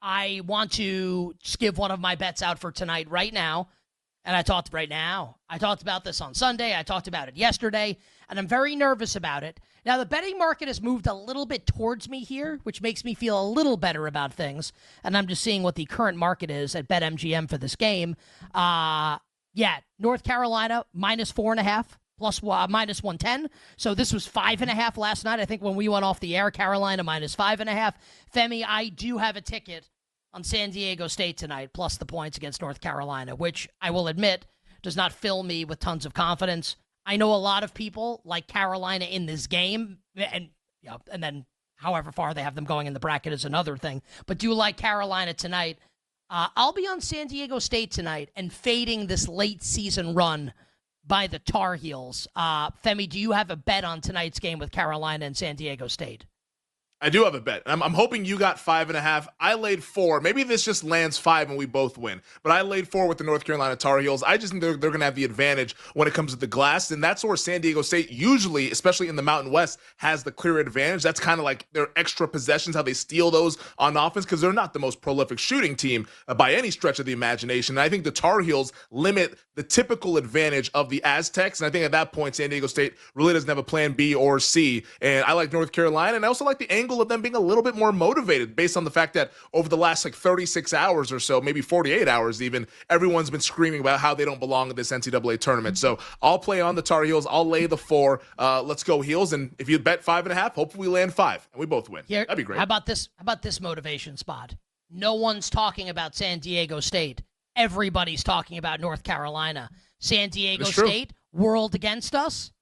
I want to just give one of my bets out for tonight right now. And I talked about this on Sunday. I talked about it yesterday, and I'm very nervous about it. Now, the betting market has moved a little bit towards me here, which makes me feel a little better about things. And I'm just seeing what the current market is at BetMGM for this game. North Carolina minus 4.5 plus minus 110. So this was 5.5 last night. I think when we went off the air, Carolina minus 5.5. Femi, I do have a ticket on San Diego State tonight, plus the points against North Carolina, which I will admit does not fill me with tons of confidence. I know a lot of people like Carolina in this game, and then however far they have them going in the bracket is another thing, but do like Carolina tonight. I'll be on San Diego State tonight and fading this late season run by the Tar Heels. Femi, do you have a bet on tonight's game with Carolina and San Diego State? I do have a bet. I'm hoping you got 5.5. I laid 4. Maybe this just lands 5 and we both win. But I laid 4 with the North Carolina Tar Heels. I just think they're going to have the advantage when it comes to the glass. And that's where San Diego State usually, especially in the Mountain West, has the clear advantage. That's kind of like their extra possessions, how they steal those on offense, because they're not the most prolific shooting team by any stretch of the imagination. And I think the Tar Heels limit the typical advantage of the Aztecs. And I think at that point, San Diego State really doesn't have a plan B or C. And I like North Carolina. And I also like the angle of them being a little bit more motivated based on the fact that over the last 36 hours or so, maybe 48 hours even, everyone's been screaming about how they don't belong in this NCAA tournament. So I'll play on the Tar Heels. I'll lay the 4. Let's go Heels. And if you bet 5.5, hopefully we land 5 and we both win. That'd be great. How about this motivation spot? No one's talking about San Diego State. Everybody's talking about North Carolina. San Diego State, world against us.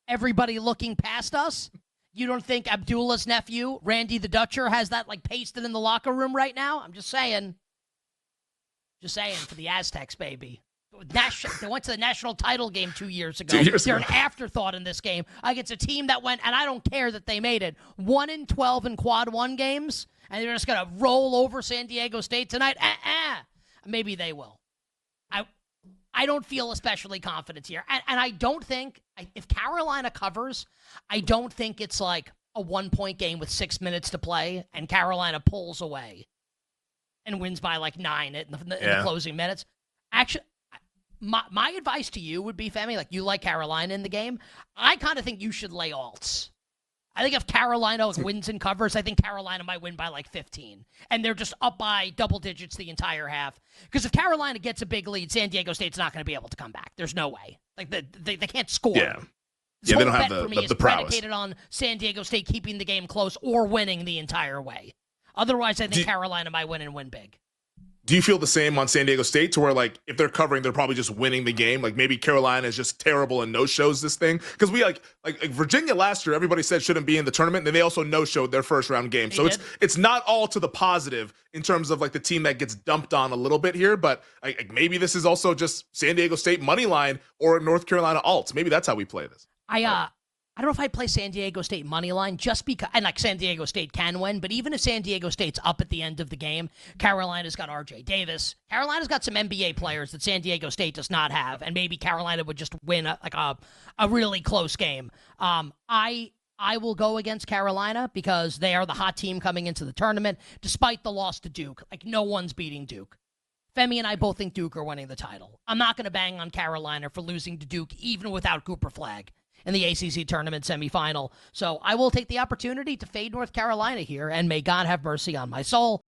Everybody looking past us. You don't think Abdullah's nephew, Randy the Dutcher, has that pasted in the locker room right now? I'm just saying. For the Aztecs, baby. They went to the national title game 2 years ago. They're an afterthought in this game against a team that went, and I don't care that they made it, 1-12 in quad 1 games, and they're just going to roll over San Diego State tonight. Maybe they will. I don't feel especially confident here. And I don't think, if Carolina covers, I don't think it's like a 1-point game with 6 minutes to play and Carolina pulls away and wins by 9 in the closing minutes. Actually, my advice to you would be, Femi, you like Carolina in the game. I kind of think you should lay alts. I think if Carolina wins and covers, I think Carolina might win by 15. And they're just up by double digits the entire half. Because if Carolina gets a big lead, San Diego State's not going to be able to come back. There's no way. They can't score. Yeah. They don't have the prowess. Predicated on San Diego State keeping the game close or winning the entire way. Otherwise, I think Carolina might win and win big. Do you feel the same on San Diego State, to where if they're covering, they're probably just winning the game? Maybe Carolina is just terrible and no-shows this thing? Because we like Virginia last year, everybody said shouldn't be in the tournament, and then they also no-showed their first-round game. So it's not all to the positive in terms of the team that gets dumped on a little bit here, but maybe this is also just San Diego State money line or North Carolina alts. Maybe that's how we play this. I don't know if I'd play San Diego State money line just because, and San Diego State can win, but even if San Diego State's up at the end of the game, Carolina's got R.J. Davis. Carolina's got some NBA players that San Diego State does not have, and maybe Carolina would just win a really close game. I will go against Carolina because they are the hot team coming into the tournament, despite the loss to Duke. No one's beating Duke. Femi and I both think Duke are winning the title. I'm not going to bang on Carolina for losing to Duke, even without Cooper Flagg in the ACC tournament semifinal. So I will take the opportunity to fade North Carolina here, and may God have mercy on my soul.